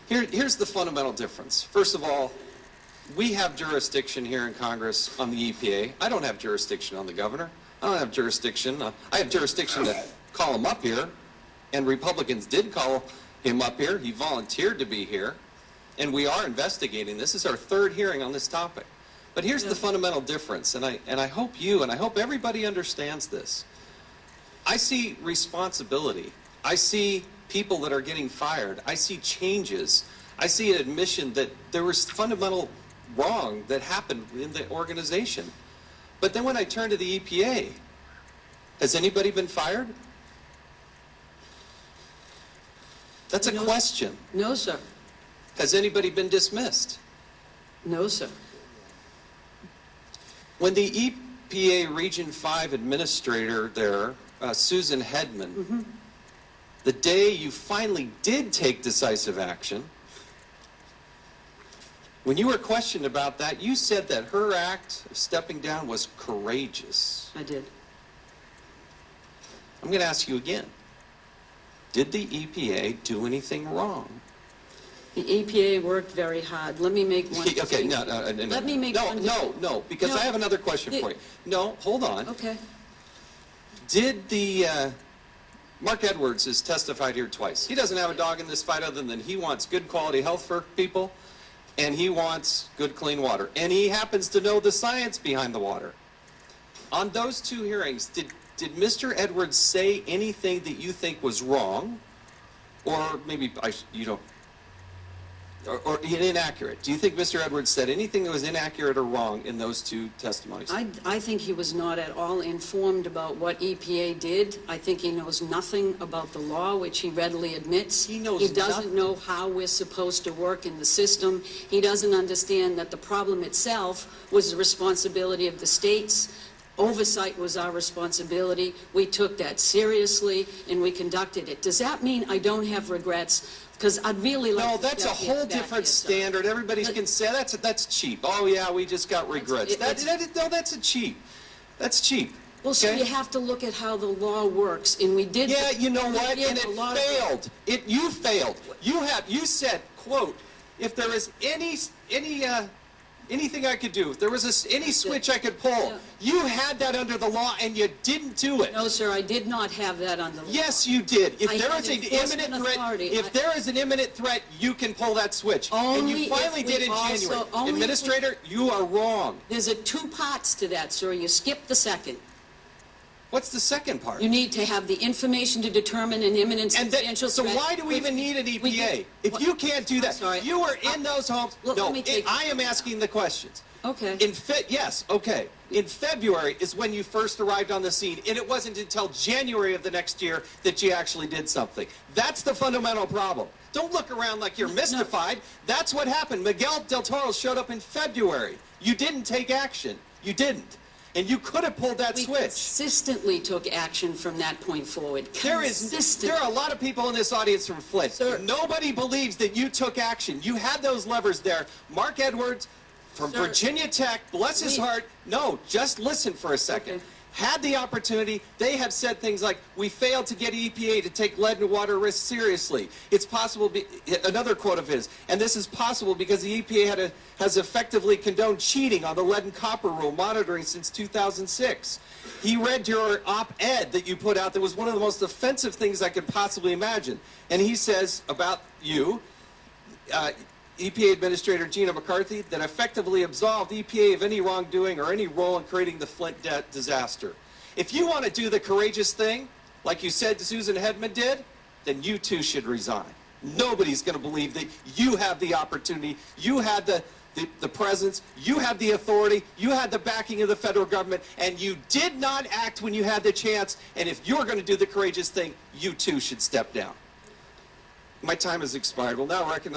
Here's the fundamental difference. First of all, we have jurisdiction here in Congress on the EPA. I don't have jurisdiction on the governor. I don't have jurisdiction. I have jurisdiction to call him up here, and Republicans did call him up here. He volunteered to be here, and we are investigating. This is our third hearing on this topic. But here's the fundamental difference, and I hope you and I hope everybody understands this. I see responsibility. I see people that are getting fired. I see changes. I see an admission that there was fundamental wrong that happened in the organization. But then when I turn to the EPA, has anybody been fired? That's a question. No, sir. Has anybody been dismissed? No, sir. When the EPA Region 5 administrator there, Susan Hedman, the day you finally did take decisive action, when you were questioned about that, you said that her act of stepping down was courageous. I did. I'm going to ask you again. Did the EPA do anything wrong? The EPA worked very hard. Let me make one. Okay, no. Let me make one. No, because I have another question for you. No, hold on. Okay. Did the Mark Edwards has testified here twice. He doesn't have a dog in this fight other than he wants good quality health for people, and he wants good clean water, and he happens to know the science behind the water. On those two hearings, did Mr. Edwards say anything that you think was wrong, or maybe or inaccurate? Do you think Mr. Edwards said anything that was inaccurate or wrong in those two testimonies? I think he was not at all informed about what EPA did. I think he knows nothing about the law, which he readily admits. He knows doesn't nothing. know how we're supposed to work in the system. He doesn't understand that the problem itself was the responsibility of the states. Oversight was our responsibility. We took that seriously, and we conducted it. Does that mean I don't have regrets? Because I'd really like No, to that's a whole different standard. Everybody can say that's cheap. Oh yeah, we just got regrets. No, that's cheap. That's cheap. Well, so you have to look at how the law works, and we did. Yeah, you know what? And it failed. You failed. You said, quote, if there is anything I could do, if there was any switch I could pull, you had that under the law, and you didn't do it. No, sir, I did not have that under the law. Yes, you did. If there is an imminent threat, there is an imminent threat, you can pull that switch. And you finally did in January. Administrator, you are wrong. There's two parts to that, sir. You skipped the second. What's the second part? You need to have the information to determine an imminent substantial threat. So why do we even need an EPA? If you can't do that, you were in those homes. No, I am asking the questions. Okay. Yes, okay. In February is when you first arrived on the scene, and it wasn't until January of the next year that you actually did something. That's the fundamental problem. Don't look around like you're mystified. That's what happened. Miguel Del Toro showed up in February. You didn't take action. You didn't. And you could have pulled that switch. We consistently took action from that point forward. There are a lot of people in this audience from Flint. Sir, nobody believes that you took action. You had those levers there. Mark Edwards from Virginia Tech, bless his heart. No, just listen for a second. Okay. Had the opportunity. They have said things like, we failed to get EPA to take lead and water risks seriously. It's possible, another quote of his, and this is possible because the EPA has effectively condoned cheating on the lead and copper rule monitoring since 2006. He read your op-ed that you put out that was one of the most offensive things I could possibly imagine. And he says about you, EPA Administrator Gina McCarthy, that effectively absolved EPA of any wrongdoing or any role in creating the Flint disaster. If you want to do the courageous thing, like you said Susan Hedman did, then you too should resign. Nobody's going to believe that you have the opportunity, you had the presence, you had the authority, you had the backing of the federal government, and you did not act when you had the chance, and if you're going to do the courageous thing, you too should step down. My time has expired. We'll now recognize